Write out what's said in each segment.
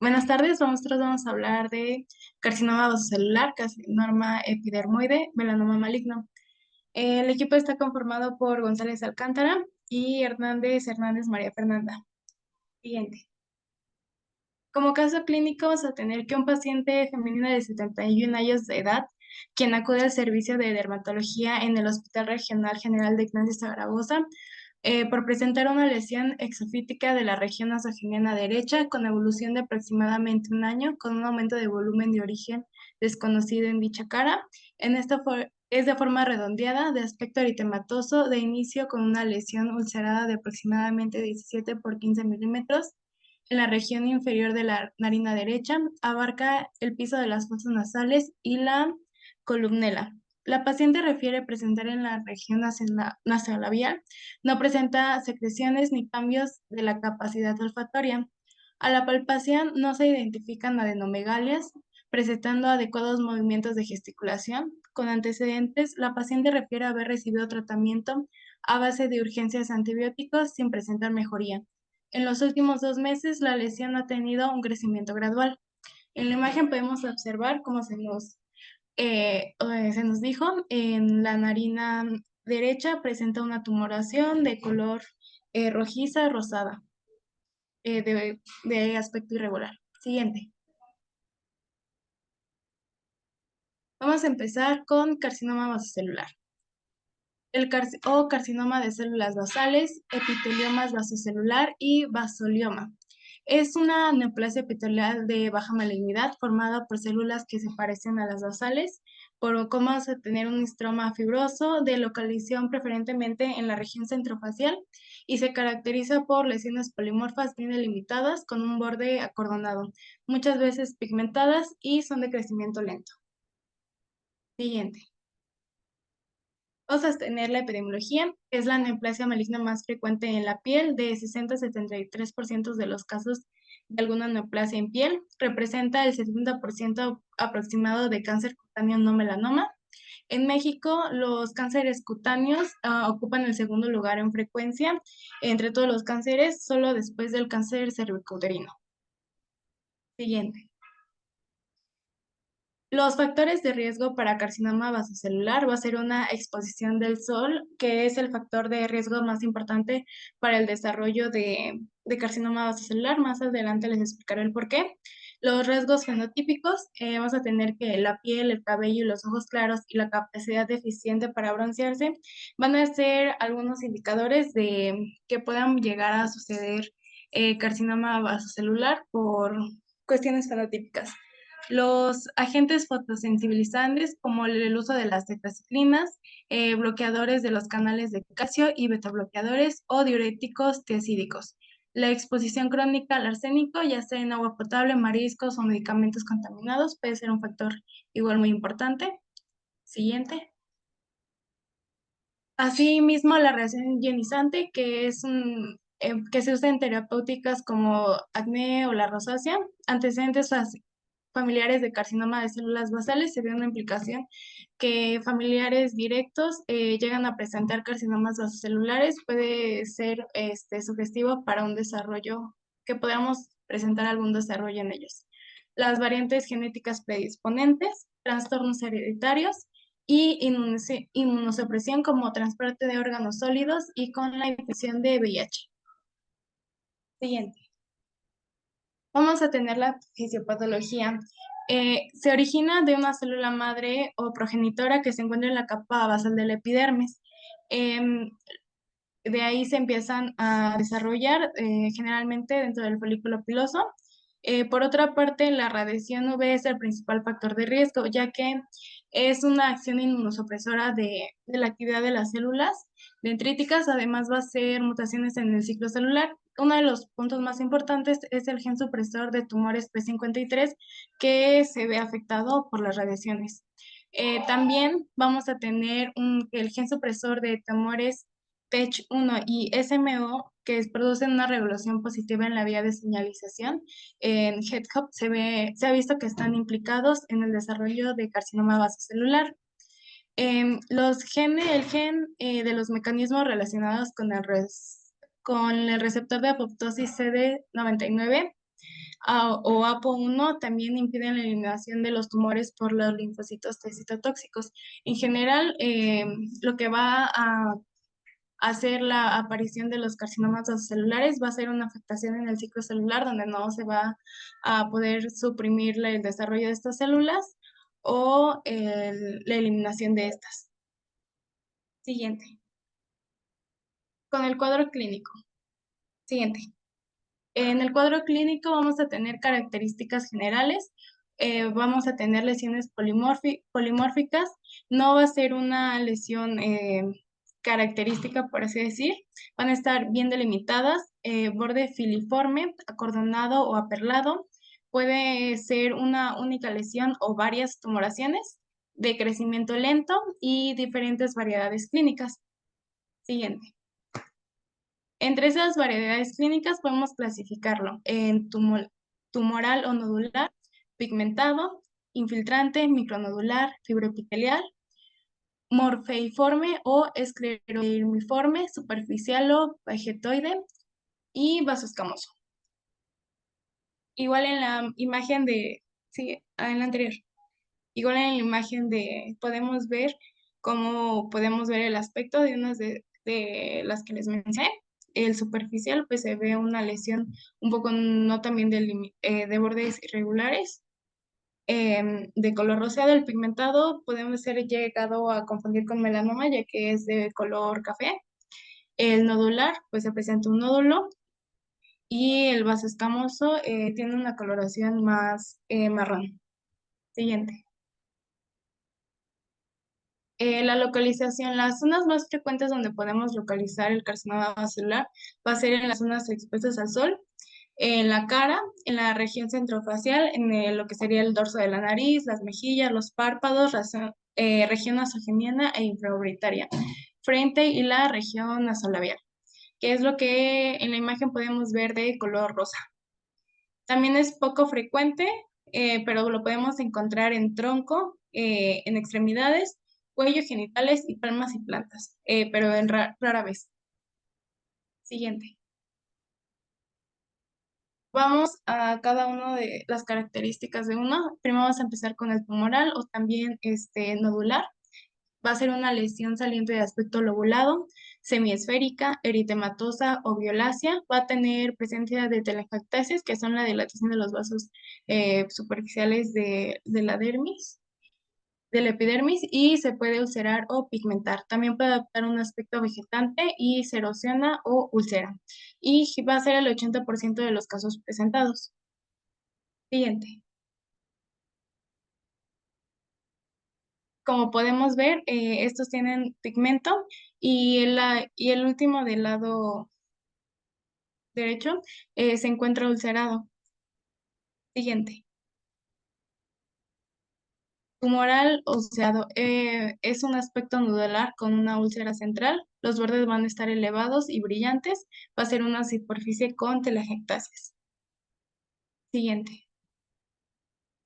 Buenas tardes, nosotros vamos a hablar de carcinoma vasocelular, carcinoma epidermoide, melanoma maligno. El equipo está conformado por González Alcántara y Hernández María Fernanda. Siguiente. Como caso clínico, vamos a tener que un paciente femenino de 71 años de edad, quien acude al servicio de dermatología en el Hospital Regional General de Ignacio Zaragoza, por presentar una lesión exofítica de la región nasogeniana derecha con evolución de aproximadamente un año, con un aumento de volumen de origen desconocido en dicha cara. Es de forma redondeada, de aspecto eritematoso, de inicio con una lesión ulcerada de aproximadamente 17 por 15 milímetros en la región inferior de la narina derecha, abarca el piso de las fosas nasales y la columela. La paciente refiere presentar en la región nasolabial, no presenta secreciones ni cambios de la capacidad olfatoria. A la palpación no se identifican adenomegalias, presentando adecuados movimientos de gesticulación. Con antecedentes, la paciente refiere haber recibido tratamiento a base de urgencias antibióticos sin presentar mejoría. En los últimos 2 meses, la lesión ha tenido un crecimiento gradual. En la imagen podemos observar cómo se nos dijo, en la narina derecha presenta una tumoración de color rojiza rosada, de aspecto irregular. Siguiente. Vamos a empezar con carcinoma vasocelular. O carcinoma de células basales, epiteliomas vasocelular y vasolioma. Es una neoplasia epitelial de baja malignidad formada por células que se parecen a las basales, por cómo vamos a tener un estroma fibroso de localización preferentemente en la región centrofacial y se caracteriza por lesiones polimorfas bien delimitadas con un borde acordonado, muchas veces pigmentadas y son de crecimiento lento. Siguiente. Vamos a tener la epidemiología, que es la neoplasia maligna más frecuente en la piel, de 60 a 73% de los casos de alguna neoplasia en piel. Representa el 70% aproximado de cáncer cutáneo no melanoma. En México, los cánceres cutáneos ocupan el segundo lugar en frecuencia entre todos los cánceres, solo después del cáncer cervicouterino. Siguiente. Los factores de riesgo para carcinoma vasocelular va a ser una exposición del sol, que es el factor de riesgo más importante para el desarrollo de carcinoma vasocelular. Más adelante les explicaré el por qué. Los rasgos fenotípicos, vamos a tener que la piel, el cabello y los ojos claros y la capacidad deficiente para broncearse van a ser algunos indicadores de que puedan llegar a suceder carcinoma vasocelular por cuestiones fenotípicas. Los agentes fotosensibilizantes, como el uso de las tetraciclinas, bloqueadores de los canales de calcio y betabloqueadores o diuréticos tiazídicos. La exposición crónica al arsénico, ya sea en agua potable, mariscos o medicamentos contaminados, puede ser un factor igual muy importante. Siguiente. Asimismo, la radiación ionizante, que se usa en terapéuticas como acné o la rosácea, antecedentes familiares de carcinoma de células basales, se ve una implicación que familiares directos llegan a presentar carcinomas vasocelulares, puede ser sugestivo para un desarrollo, que podamos presentar algún desarrollo en ellos. Las variantes genéticas predisponentes, trastornos hereditarios y inmunosupresión como transporte de órganos sólidos y con la infección de VIH. Siguiente. Vamos a tener la fisiopatología. Se origina de una célula madre o progenitora que se encuentra en la capa basal de la epidermis. Em, de ahí se empiezan a desarrollar generalmente dentro del folículo piloso. Por otra parte, la radiación UV es el principal factor de riesgo, ya que es una acción inmunosupresora de la actividad de las células dendríticas. Además, va a ser mutaciones en el ciclo celular. Uno de los puntos más importantes es el gen supresor de tumores P53, que se ve afectado por las radiaciones. También vamos a tener el gen supresor de tumores TECH1 y SMO, que producen una regulación positiva en la vía de señalización. En HEADHUB se ha visto que están implicados en el desarrollo de carcinoma vasocelular. El gen de los mecanismos relacionados con el receptor de apoptosis CD99 o APO1 también impiden la eliminación de los tumores por los linfocitos T citotóxicos. En general, lo que va a hacer la aparición de los carcinomas celulares va a ser una afectación en el ciclo celular donde no se va a poder suprimir el desarrollo de estas células o la eliminación de estas. Siguiente. Con el cuadro clínico. Siguiente. En el cuadro clínico vamos a tener características generales, vamos a tener lesiones polimórficas, no va a ser una lesión característica, por así decir, van a estar bien delimitadas, borde filiforme, acordonado o aperlado, puede ser una única lesión o varias tumoraciones de crecimiento lento y diferentes variedades clínicas. Siguiente. Entre esas variedades clínicas podemos clasificarlo en tumoral o nodular, pigmentado, infiltrante, micronodular, fibroepitelial, morfeiforme o esclerodermiforme, superficial o vegetoide y vasoescamoso. Igual en la imagen de, sí, en la anterior. Igual en la imagen de, podemos ver cómo podemos ver el aspecto de unas de las que les mencioné. El superficial, pues se ve una lesión un poco no también de bordes irregulares, de color rosado. El pigmentado podemos ser llegado a confundir con melanoma, ya que es de color café. El nodular, pues se presenta un nódulo. Y el vaso escamoso tiene una coloración más marrón. Siguiente. La localización, las zonas más frecuentes donde podemos localizar el carcinoma celular va a ser en las zonas expuestas al sol, en la cara, en la región centrofacial, en lo que sería el dorso de la nariz, las mejillas, los párpados, región nasogeniana e infraorbitaria, frente y la región nasolabial, que es lo que en la imagen podemos ver de color rosa. También es poco frecuente, pero lo podemos encontrar en tronco, en extremidades, cuello, genitales y palmas y plantas, pero en rara vez. Siguiente. Vamos a cada una de las características de uno. Primero vamos a empezar con el tumoral o también nodular. Va a ser una lesión saliente de aspecto lobulado, semiesférica, eritematosa o violácea. Va a tener presencia de telangiectasias, que son la dilatación de los vasos superficiales de la dermis, de la epidermis, y se puede ulcerar o pigmentar. También puede adoptar un aspecto vegetante y se erosiona o ulcera. Y va a ser el 80% de los casos presentados. Siguiente. Como podemos ver, estos tienen pigmento y el último del lado derecho se encuentra ulcerado. Siguiente. Tumoral ulcerado es un aspecto nodular con una úlcera central. Los bordes van a estar elevados y brillantes. Va a ser una superficie con telangiectasias. Siguiente.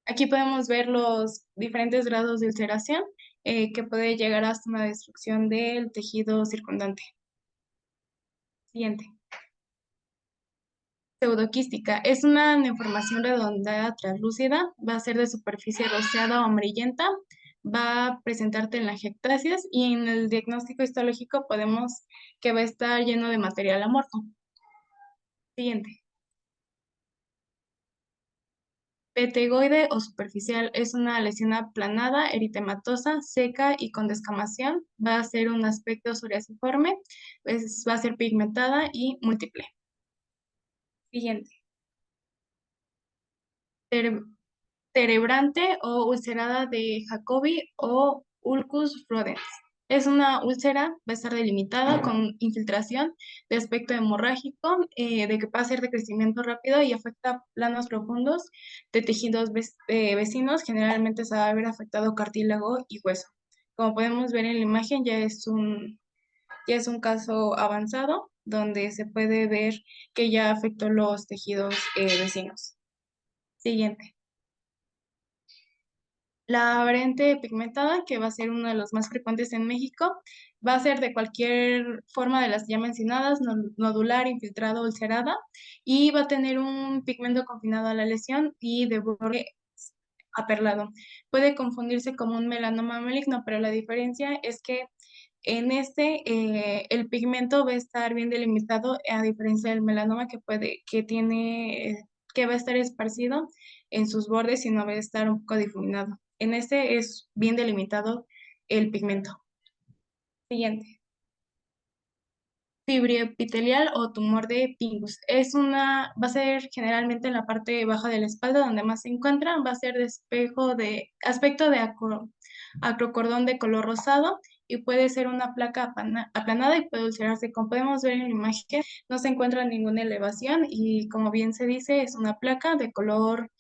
Aquí podemos ver los diferentes grados de ulceración que puede llegar hasta una destrucción del tejido circundante. Siguiente. Pseudoquística. Es una neoformación redondeada translúcida, va a ser de superficie rosada o amarillenta, va a presentar telangiectasias y en el diagnóstico histológico podemos que va a estar lleno de material amorfo. Siguiente. Petegoide o superficial es una lesión aplanada, eritematosa, seca y con descamación. Va a ser un aspecto psoriasiforme, va a ser pigmentada y múltiple. Siguiente. Cerebrante o ulcerada de Jacobi o Ulcus rodens. Es una úlcera, va a estar delimitada con infiltración de aspecto hemorrágico, de que va a ser de crecimiento rápido y afecta planos profundos de tejidos vecinos. Generalmente se va a haber afectado cartílago y hueso. Como podemos ver en la imagen, ya es un caso avanzado donde se puede ver que ya afectó los tejidos vecinos. Siguiente. La variante pigmentada, que va a ser uno de los más frecuentes en México, Va a ser de cualquier forma de las ya mencionadas, nodular, infiltrado, ulcerada, y va a tener un pigmento confinado a la lesión y de borde aperlado. Puede confundirse como un melanoma maligno, pero la diferencia es que en este el pigmento va a estar bien delimitado, a diferencia del melanoma que tiene, que va a estar esparcido en sus bordes y no va a estar un poco difuminado. En este es bien delimitado el pigmento. Siguiente. Fibroepitelial o tumor de Pingus. Va a ser generalmente en la parte baja de la espalda donde más se encuentra, va a ser aspecto de acrocordón de color rosado y puede ser una placa aplanada y puede ulcerarse. Como podemos ver en la imagen, no se encuentra ninguna elevación y como bien se dice, es una placa de color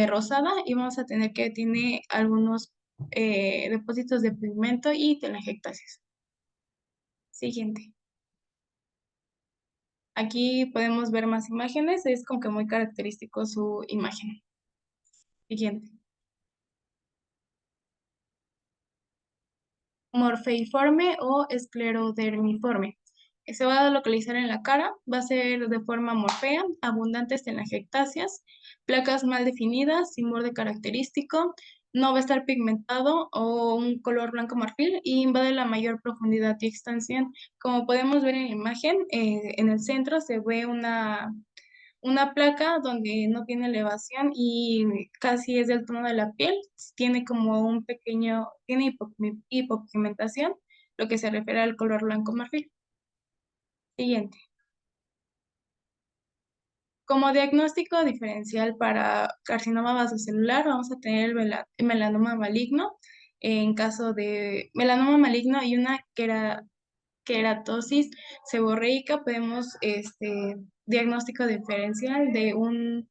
rosada y vamos a tener que tiene algunos depósitos de pigmento y telangiectasias. Siguiente. Aquí podemos ver más imágenes, es como que muy característico su imagen. Siguiente. Morfeiforme o esclerodermiforme. Se va a localizar en la cara, va a ser de forma morfea, abundantes telangiectasias, placas mal definidas, sin borde característico, no va a estar pigmentado o un color blanco marfil y invade la mayor profundidad y extensión. Como podemos ver en la imagen, en el centro se ve una placa donde no tiene elevación y casi es del tono de la piel, tiene como tiene hipopigmentación, lo que se refiere al color blanco marfil. Siguiente. Como diagnóstico diferencial para carcinoma vasocelular, vamos a tener el melanoma maligno. En caso de melanoma maligno y una queratosis seborreica, podemos diagnóstico diferencial de un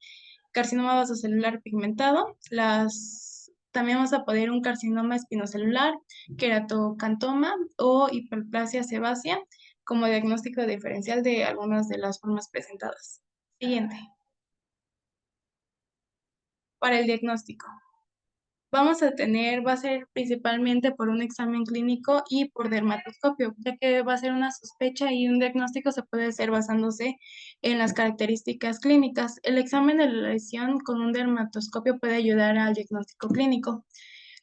carcinoma vasocelular pigmentado. También vamos a poder un carcinoma espinocelular, queratocantoma o hiperplasia sebácea como diagnóstico diferencial de algunas de las formas presentadas. Siguiente. Para el diagnóstico. Va a ser principalmente por un examen clínico y por dermatoscopio, ya que va a ser una sospecha y un diagnóstico se puede hacer basándose en las características clínicas. El examen de la lesión con un dermatoscopio puede ayudar al diagnóstico clínico.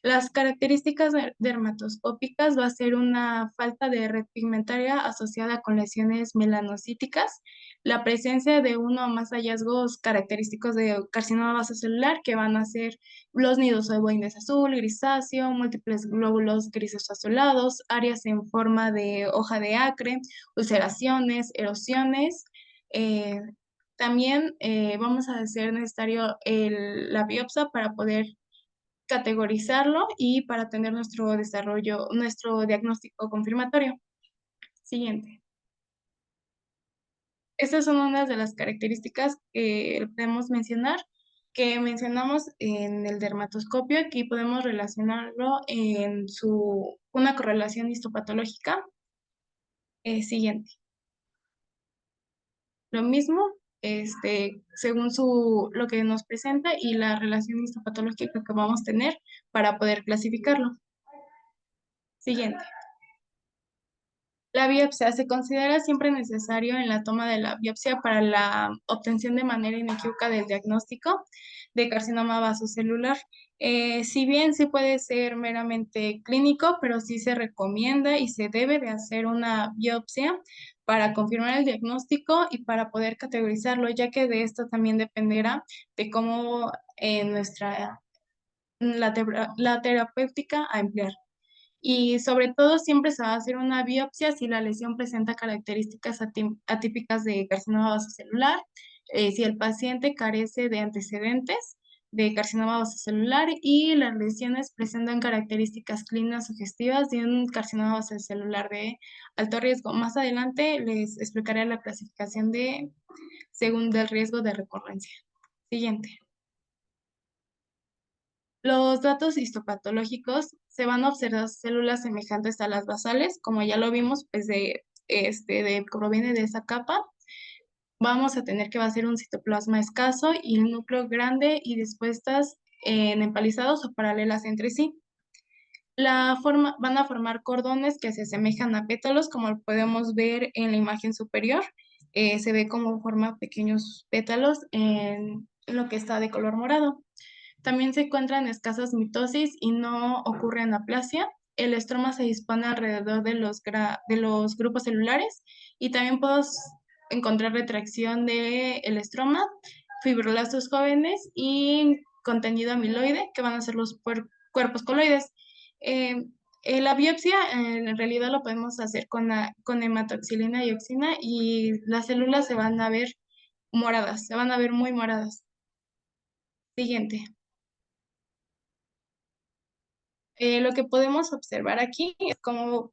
Las características dermatoscópicas va a ser una falta de red pigmentaria asociada con lesiones melanocíticas, la presencia de uno o más hallazgos característicos de carcinoma vasocelular que van a ser los nidos ovoides azul, grisáceo, múltiples glóbulos grises azulados, áreas en forma de hoja de acre, ulceraciones, erosiones. eh, También vamos a hacer necesario la biopsia para poder categorizarlo y para tener nuestro diagnóstico confirmatorio. Siguiente. Estas son unas de las características que podemos mencionar, que mencionamos en el dermatoscopio. Aquí podemos relacionarlo en una correlación histopatológica. Siguiente. Lo mismo, según lo que nos presenta y la relación histopatológica que vamos a tener para poder clasificarlo. Siguiente. La biopsia se considera siempre necesario en la toma de la biopsia para la obtención de manera inequívoca del diagnóstico de carcinoma vasocelular. Si bien sí puede ser meramente clínico, pero sí se recomienda y se debe de hacer una biopsia para confirmar el diagnóstico y para poder categorizarlo, ya que de esto también dependerá de cómo la terapéutica a emplear. Y sobre todo siempre se va a hacer una biopsia si la lesión presenta características atípicas de carcinoma vasocelular, si el paciente carece de antecedentes de carcinoma vasocelular y las lesiones presentan características clínicas sugestivas de un carcinoma vasocelular de alto riesgo. Más adelante les explicaré la clasificación según del riesgo de recurrencia. Siguiente. Los datos histopatológicos se van a observar células semejantes a las basales, como ya lo vimos, pues proviene de esa capa. Vamos a tener que va a ser un citoplasma escaso y el núcleo grande y dispuestas en empalizados o paralelas entre sí. Van a formar cordones que se asemejan a pétalos, como lo podemos ver en la imagen superior. Se ve como forma pequeños pétalos en lo que está de color morado. También se encuentran escasas mitosis y no ocurre anaplasia. El estroma se dispone alrededor de de los grupos celulares y también podemos encontrar retracción del estroma, fibroblastos jóvenes y contenido amiloide, que van a ser los cuerpos coloides. Eh, la biopsia en realidad lo podemos hacer con hematoxilina y oxina y las células se van a ver moradas, se van a ver muy moradas. Siguiente. Lo que podemos observar aquí es como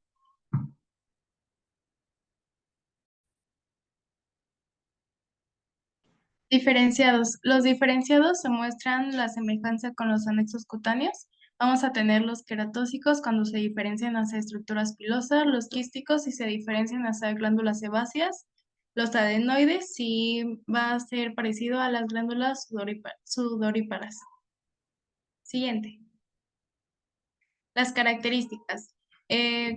diferenciados. Los diferenciados se muestran la semejanza con los anexos cutáneos. Vamos a tener los queratócicos cuando se diferencian hacia estructuras pilosas, los quísticos si se diferencian hacia glándulas sebáceas, los adenoides si va a ser parecido a las glándulas sudoríparas. Siguiente. Las características.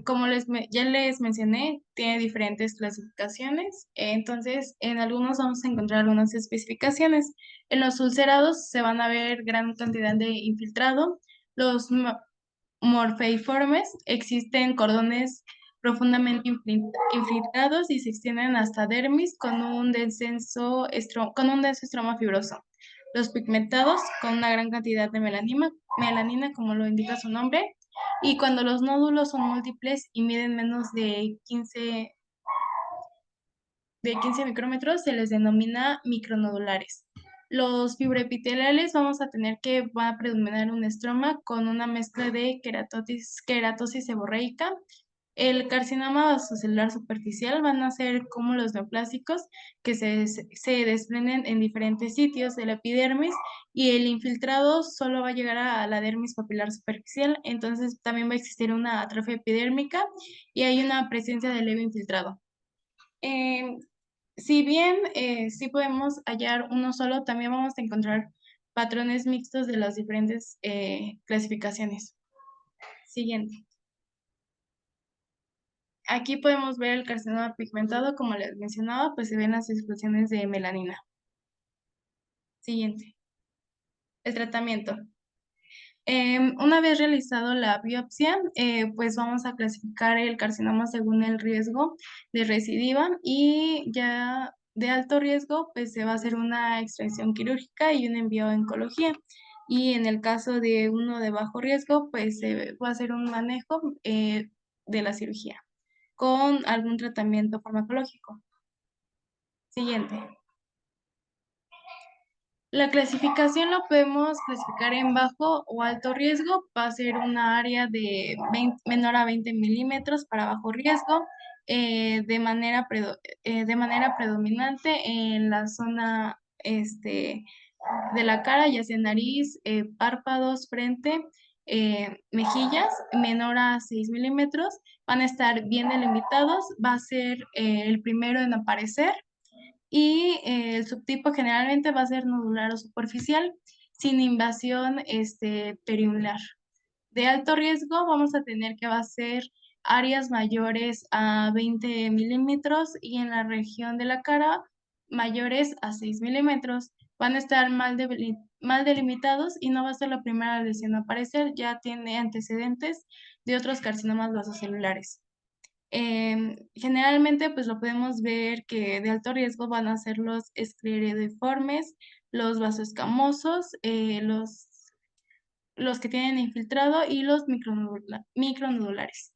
Como ya les mencioné, tiene diferentes clasificaciones. Entonces, en algunos vamos a encontrar unas especificaciones. En los ulcerados se van a ver gran cantidad de infiltrado. Los morfeiformes existen cordones profundamente infiltrados y se extienden hasta dermis con un denso estroma fibroso. Los pigmentados con una gran cantidad de melanina, como lo indica su nombre, y cuando los nódulos son múltiples y miden menos de 15 micrómetros, se les denomina micronodulares. Los fibroepiteliales vamos a tener que va a predominar un estroma con una mezcla de queratosis seborreica. El carcinoma vasocelular superficial van a ser como los neoplásicos que se desprenden en diferentes sitios de la epidermis y el infiltrado solo va a llegar a la dermis papilar superficial, entonces también va a existir una atrofia epidérmica y hay una presencia de leve infiltrado. Em, si bien sí podemos hallar uno solo, también vamos a encontrar patrones mixtos de las diferentes clasificaciones. Siguiente. Aquí podemos ver el carcinoma pigmentado, como les mencionaba, pues se ven las explosiones de melanina. Siguiente. El tratamiento. Una vez realizado la biopsia, pues vamos a clasificar el carcinoma según el riesgo de recidiva y ya de alto riesgo, pues se va a hacer una extracción quirúrgica y un envío a oncología. Y en el caso de uno de bajo riesgo, pues se va a hacer un manejo de la cirugía con algún tratamiento farmacológico. Siguiente. La clasificación lo podemos clasificar en bajo o alto riesgo. Va a ser una área de menor a 20 milímetros para bajo riesgo, de manera predominante en la zona de la cara, ya sea nariz, párpados, frente, mejillas, menor a 6 milímetros. Van a estar bien delimitados. Va a ser el primero en aparecer y el subtipo generalmente va a ser nodular o superficial, sin invasión periunar. De alto riesgo vamos a tener que va a ser áreas mayores a 20 milímetros y en la región de la cara mayores a 6 milímetros. Van a estar mal delimitados y no va a ser la primera lesión a aparecer, ya tiene antecedentes de otros carcinomas vasocelulares. Generalmente, pues lo podemos ver que de alto riesgo van a ser los esclerodeformes, los vasoescamosos, los que tienen infiltrado y los micronodulares.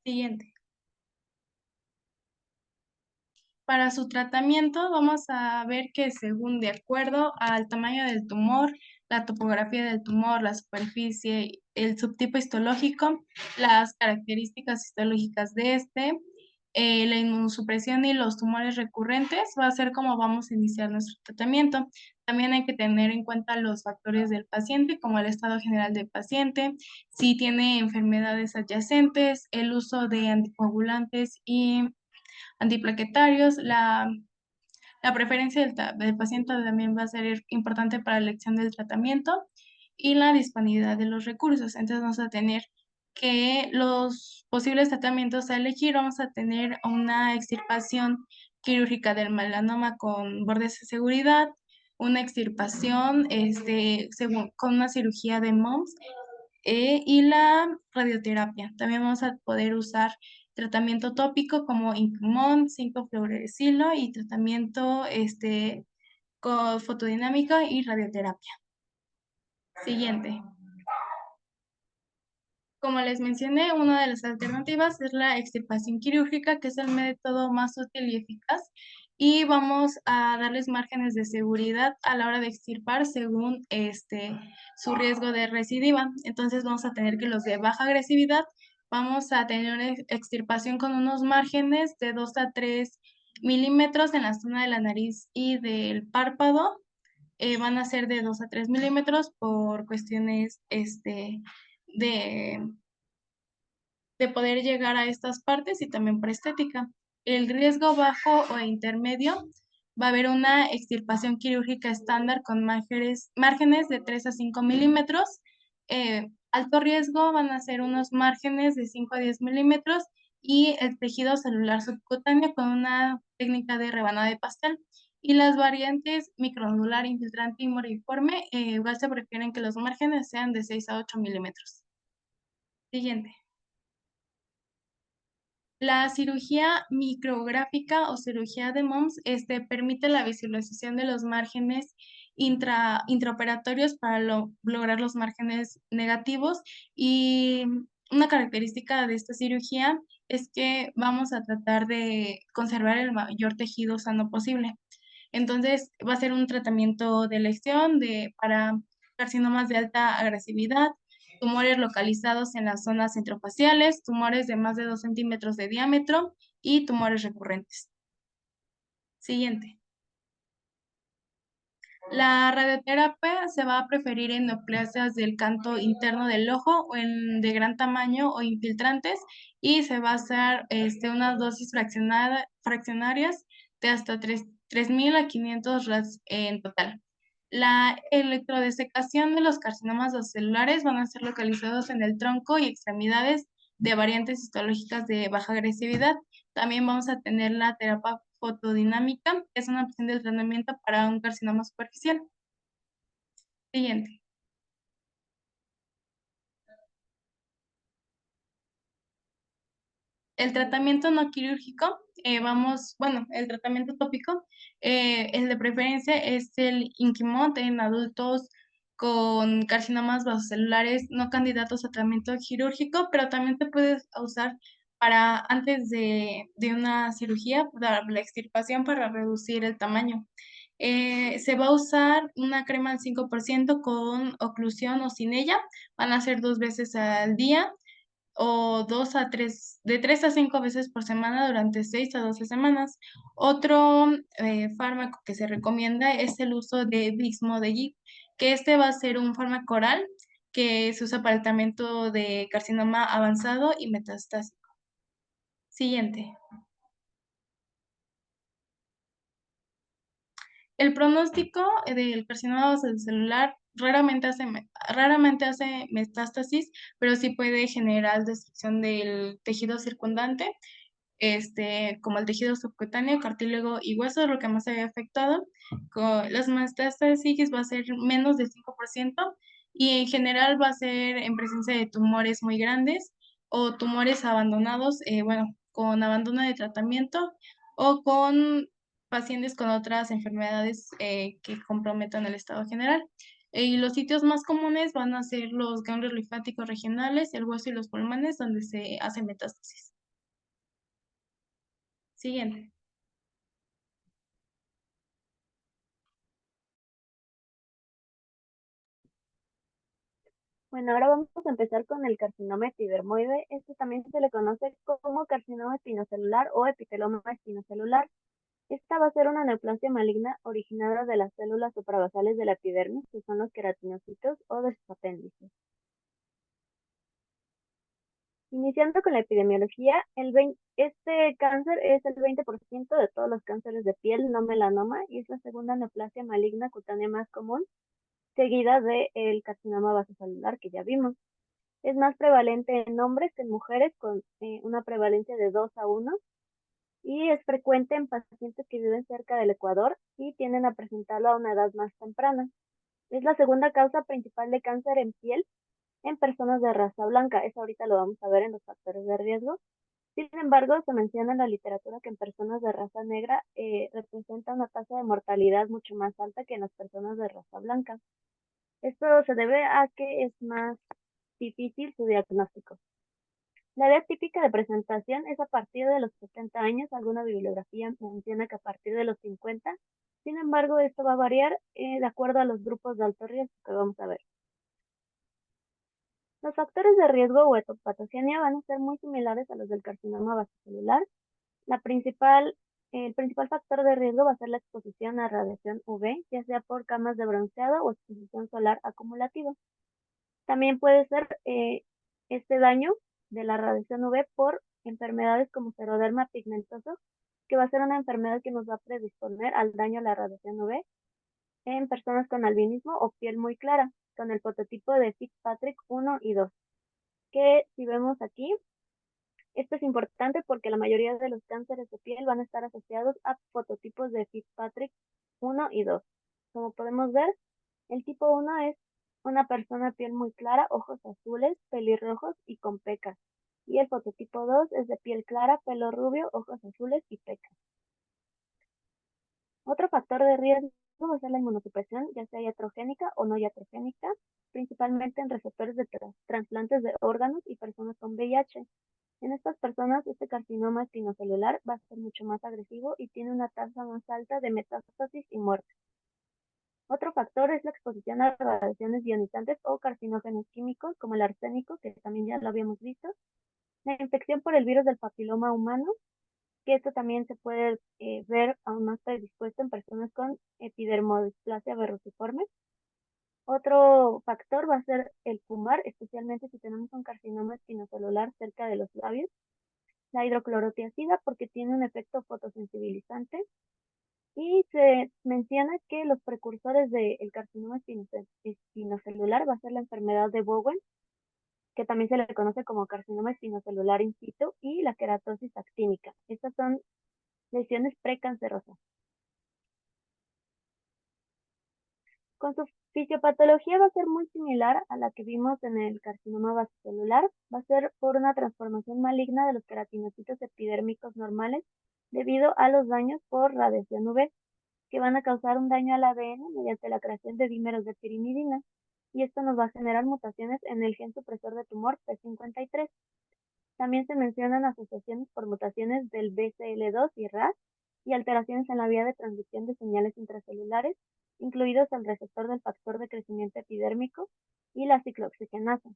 Siguiente. Para su tratamiento vamos a ver que según de acuerdo al tamaño del tumor, la topografía del tumor, la superficie, el subtipo histológico, las características histológicas de la inmunosupresión y los tumores recurrentes, va a ser como vamos a iniciar nuestro tratamiento. También hay que tener en cuenta los factores del paciente, como el estado general del paciente, si tiene enfermedades adyacentes, el uso de anticoagulantes y antiplaquetarios. La preferencia del paciente también va a ser importante para la elección del tratamiento y la disponibilidad de los recursos. Entonces vamos a tener que los posibles tratamientos a elegir, vamos a tener una extirpación quirúrgica del melanoma con bordes de seguridad, una extirpación con una cirugía de MOMS y la radioterapia. También vamos a poder usar tratamiento tópico como Impumon, 5-fluorouracilo y tratamiento con fotodinámica y radioterapia. Siguiente. Como les mencioné, una de las alternativas es la extirpación quirúrgica, que es el método más útil y eficaz, y vamos a darles márgenes de seguridad a la hora de extirpar según su riesgo de recidiva. Entonces vamos a tener que los de baja agresividad, vamos a tener una extirpación con unos márgenes de 2 a 3 milímetros en la zona de la nariz y del párpado. Van a ser de 2 a 3 milímetros por cuestiones de poder llegar a estas partes y también por estética. El riesgo bajo o intermedio va a haber una extirpación quirúrgica estándar con márgenes de 3 a 5 milímetros. Alto riesgo van a ser unos márgenes de 5 a 10 milímetros y el tejido celular subcutáneo con una técnica de rebanada de pastel. Y las variantes micronodular, infiltrante y moriforme, igual se prefieren que los márgenes sean de 6 a 8 milímetros. Siguiente. La cirugía micrográfica o cirugía de MOMS permite la visualización de los márgenes intraoperatorios para lograr los márgenes negativos, y una característica de esta cirugía es que vamos a tratar de conservar el mayor tejido sano posible. Entonces, va a ser un tratamiento de elección para carcinomas de alta agresividad, tumores localizados en las zonas centrofaciales, tumores de más de 2 centímetros de diámetro y tumores recurrentes. Siguiente. La radioterapia se va a preferir en neoplasias del canto interno del ojo o de gran tamaño o infiltrantes, y se va a hacer unas dosis fraccionarias de hasta 3.000 a 500 RADs en total. La electrodesecación de los carcinomas celulares van a ser localizados en el tronco y extremidades de variantes histológicas de baja agresividad. También vamos a tener la terapia fotodinámica, que es una opción de tratamiento para un carcinoma superficial. Siguiente. El tratamiento no quirúrgico, el tratamiento tópico, el de preferencia es el Inquimod en adultos con carcinomas vasocelulares no candidatos a tratamiento quirúrgico, pero también te puedes usar para antes de una cirugía, para la extirpación para reducir el tamaño. Se va a usar una crema al 5% con oclusión o sin ella. Van a ser 2 veces al día o de 3 a 5 veces por semana durante 6 a 12 semanas. Otro fármaco que se recomienda es el uso de Bixmodegib, que va a ser un fármaco oral que se usa para el tratamiento de carcinoma avanzado y metastásico. Siguiente. El pronóstico del carcinoma celular raramente hace metástasis, pero sí puede generar destrucción del tejido circundante, como el tejido subcutáneo, cartílago y hueso, es lo que más se ve afectado. Con las metástasis va a ser menos del 5%, y en general va a ser en presencia de tumores muy grandes o tumores abandonados, con abandono de tratamiento o con pacientes con otras enfermedades que comprometan el estado general. Y los sitios más comunes van a ser los ganglios linfáticos regionales, el hueso y los pulmones, donde se hace metástasis. Siguiente. Bueno, ahora vamos a empezar con el carcinoma epidermoide. Este también se le conoce como carcinoma espinocelular o epiteloma espinocelular. Esta va a ser una neoplasia maligna originada de las células suprabasales de la epidermis, que son los queratinocitos o de sus apéndices. Iniciando con la epidemiología, este cáncer es el 20% de todos los cánceres de piel no melanoma y es la segunda neoplasia maligna cutánea más común, seguida del carcinoma vasocelular que ya vimos. Es más prevalente en hombres que en mujeres, con una prevalencia de 2 a 1, y es frecuente en pacientes que viven cerca del Ecuador y tienden a presentarlo a una edad más temprana. Es la segunda causa principal de cáncer en piel en personas de raza blanca. Eso ahorita lo vamos a ver en los factores de riesgo. Sin embargo, se menciona en la literatura que en personas de raza negra representa una tasa de mortalidad mucho más alta que en las personas de raza blanca. Esto se debe a que es más difícil su diagnóstico. La edad típica de presentación es a partir de los 70 años. Alguna bibliografía menciona que a partir de los 50. Sin embargo, esto va a variar de acuerdo a los grupos de alto riesgo que vamos a ver. Los factores de riesgo o etopatogenia van a ser muy similares a los del carcinoma vasocelular. El principal factor de riesgo va a ser la exposición a radiación UV, ya sea por camas de bronceado o exposición solar acumulativa. También puede ser este daño de la radiación UV por enfermedades como seroderma pigmentoso, que va a ser una enfermedad que nos va a predisponer al daño a la radiación UV en personas con albinismo o piel muy clara, con el fototipo de Fitzpatrick 1 y 2, que si vemos aquí, esto es importante porque la mayoría de los cánceres de piel van a estar asociados a fototipos de Fitzpatrick 1 y 2. Como podemos ver, el tipo 1 es una persona de piel muy clara, ojos azules, pelirrojos y con pecas. Y el fototipo 2 es de piel clara, pelo rubio, ojos azules y pecas. Otro factor de riesgo va a ser la inmunosupresión, ya sea iatrogénica o no iatrogénica, principalmente en receptores de trasplantes de órganos y personas con VIH. En estas personas, este carcinoma espinocelular va a ser mucho más agresivo y tiene una tasa más alta de metástasis y muerte. Otro factor es la exposición a radiaciones ionizantes o carcinógenos químicos, como el arsénico, que también ya lo habíamos visto. La infección por el virus del papiloma humano, que esto también se puede ver aún más predispuesto en personas con epidermodisplasia verruciforme. Otro factor va a ser el fumar, especialmente si tenemos un carcinoma espinocelular cerca de los labios. La hidroclorotiazida, porque tiene un efecto fotosensibilizante. Y se menciona que los precursores del carcinoma espinocelular va a ser la enfermedad de Bowen, que también se le conoce como carcinoma espinocelular in situ, y la queratosis actínica. Estas son lesiones precancerosas. Con su fisiopatología va a ser muy similar a la que vimos en el carcinoma vasocelular. Va a ser por una transformación maligna de los queratinocitos epidérmicos normales debido a los daños por radiación UV, que van a causar un daño al ADN mediante la creación de dímeros de pirimidina, y esto nos va a generar mutaciones en el gen supresor de tumor P53. También se mencionan asociaciones por mutaciones del BCL2 y RAS y alteraciones en la vía de transducción de señales intracelulares, incluidos el receptor del factor de crecimiento epidérmico y la ciclooxigenasa.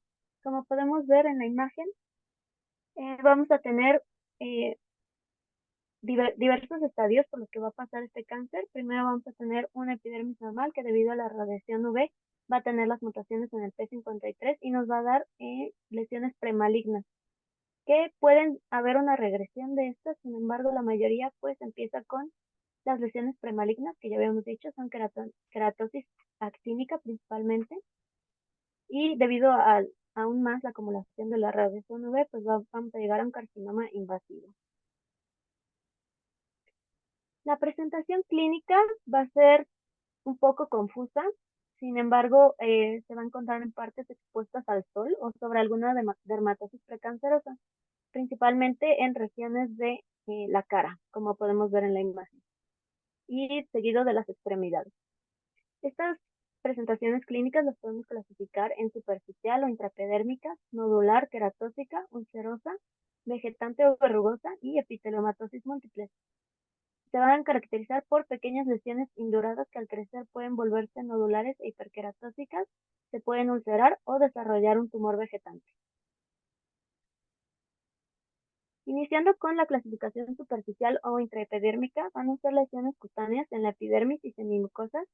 Como podemos ver en la imagen, vamos a tener diversos estadios por los que va a pasar este cáncer. Primero vamos a tener una epidermis normal que debido a la radiación UV va a tener las mutaciones en el P53 y nos va a dar lesiones premalignas, que pueden haber una regresión de estas. Sin embargo, la mayoría pues empieza con las lesiones premalignas, que ya habíamos dicho, son queratosis actínica principalmente, y debido a aún más la acumulación de la radiación UV, pues vamos a llegar a un carcinoma invasivo. La presentación clínica va a ser un poco confusa. Sin embargo, se va a encontrar en partes expuestas al sol o sobre alguna dermatosis precancerosa, principalmente en regiones de la cara, como podemos ver en la imagen, y seguido de las extremidades. Estas presentaciones clínicas las podemos clasificar en superficial o intraepidérmica, nodular, queratósica, ulcerosa, vegetante o verrugosa y epitelomatosis múltiple. Se van a caracterizar por pequeñas lesiones induradas que al crecer pueden volverse nodulares e hiperqueratósicas, se pueden ulcerar o desarrollar un tumor vegetante. Iniciando con la clasificación superficial o intraepidérmica, van a ser lesiones cutáneas en la epidermis y semimucosas,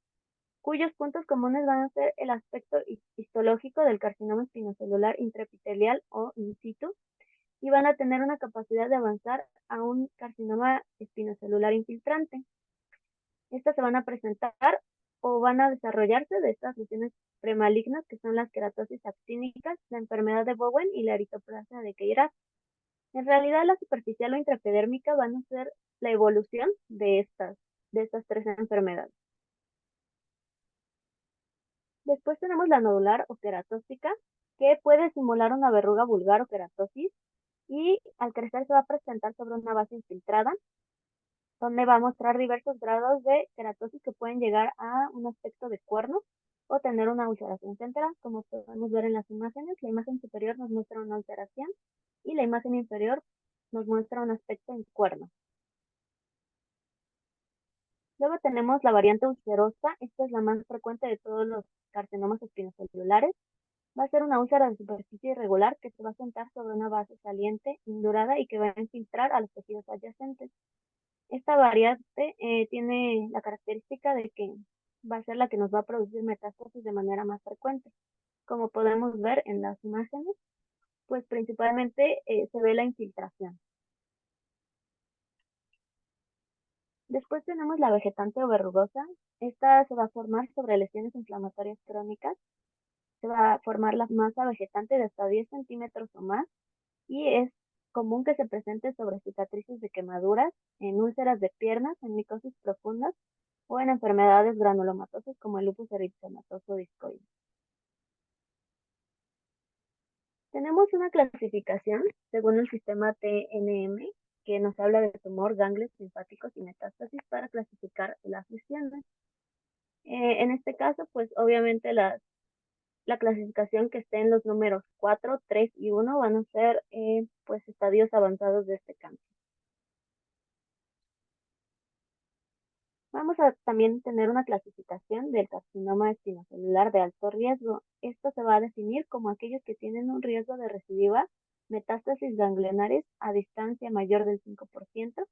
cuyos puntos comunes van a ser el aspecto histológico del carcinoma espinocelular intraepitelial o in situ, y van a tener una capacidad de avanzar a un carcinoma espinocelular infiltrante. Estas se van a presentar o van a desarrollarse de estas lesiones premalignas, que son las queratosis actínicas, la enfermedad de Bowen y la eritroplasia de Queyras. En realidad, la superficial o intraepidérmica van a ser la evolución de estas tres enfermedades. Después tenemos la nodular o queratóxica, que puede simular una verruga vulgar o queratosis y al crecer se va a presentar sobre una base infiltrada, donde va a mostrar diversos grados de queratosis que pueden llegar a un aspecto de cuerno o tener una ulceración central, como podemos ver en las imágenes. La imagen superior nos muestra una ulceración y la imagen inferior nos muestra un aspecto en cuerno. Luego tenemos la variante ulcerosa. Esta es la más frecuente de todos los carcinomas espinocelulares. Va a ser una úlcera de superficie irregular que se va a sentar sobre una base saliente, indurada y que va a infiltrar a los tejidos adyacentes. Esta variante tiene la característica de que va a ser la que nos va a producir metástasis de manera más frecuente. Como podemos ver en las imágenes, pues principalmente se ve la infiltración. Después tenemos la vegetante o verrugosa. Esta se va a formar sobre lesiones inflamatorias crónicas. Se va a formar la masa vegetante de hasta 10 centímetros o más y es común que se presente sobre cicatrices de quemaduras, en úlceras de piernas, en micosis profundas o en enfermedades granulomatosas como el lupus eritematoso discoide. Tenemos una clasificación según el sistema TNM que nos habla de tumor, ganglios linfáticos y metástasis para clasificar las lesiones. En este caso, pues obviamente la clasificación que esté en los números 4, 3 y 1 van a ser pues estadios avanzados de este cáncer. Vamos a también tener una clasificación del carcinoma espinocelular de alto riesgo. Esto se va a definir como aquellos que tienen un riesgo de recidiva, metástasis ganglionares a distancia mayor del 5%,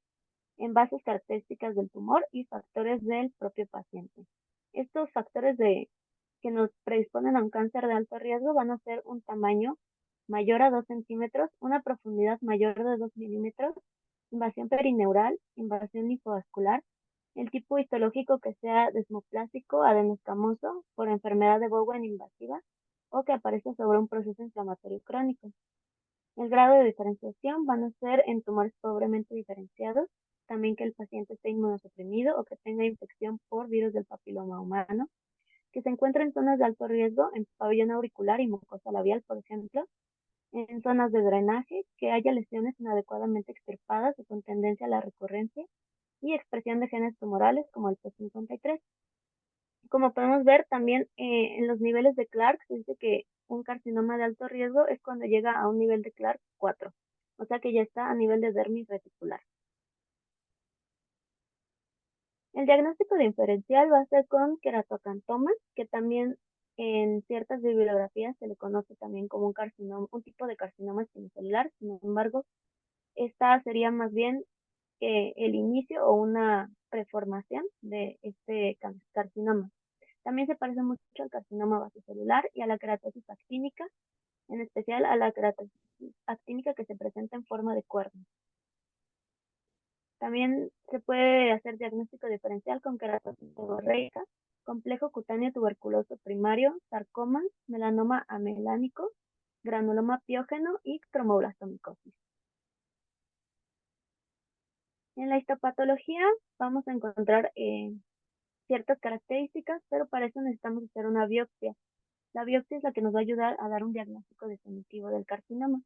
en bases características del tumor y factores del propio paciente. Estos factores que nos predisponen a un cáncer de alto riesgo van a ser un tamaño mayor a 2 centímetros, una profundidad mayor de 2 milímetros, invasión perineural, invasión linfovascular, el tipo histológico que sea desmoplásico, adenoscamoso, por enfermedad de Bowen invasiva o que aparece sobre un proceso inflamatorio crónico. El grado de diferenciación van a ser en tumores pobremente diferenciados, también que el paciente esté inmunosuprimido o que tenga infección por virus del papiloma humano, que se encuentra en zonas de alto riesgo, en pabellón auricular y mucosa labial, por ejemplo, en zonas de drenaje, que haya lesiones inadecuadamente extirpadas o con tendencia a la recurrencia, y expresión de genes tumorales como el P53. Como podemos ver también en los niveles de Clark, se dice que un carcinoma de alto riesgo es cuando llega a un nivel de Clark 4, o sea que ya está a nivel de dermis reticular. El diagnóstico diferencial va a ser con queratocantoma, que también en ciertas bibliografías se le conoce también como un carcinoma, un tipo de carcinoma espinocelular. Sin embargo, esta sería más bien el inicio o una preformación de este carcinoma. También se parece mucho al carcinoma vasocelular y a la queratosis actínica, en especial a la queratosis actínica que se presenta en forma de cuerno. También se puede hacer diagnóstico diferencial con queratosis seborreica, complejo cutáneo tuberculoso primario, sarcoma, melanoma amelánico, granuloma piógeno y cromoblastomicosis. En la histopatología vamos a encontrar ciertas características, pero para eso necesitamos hacer una biopsia. La biopsia es la que nos va a ayudar a dar un diagnóstico definitivo del carcinoma.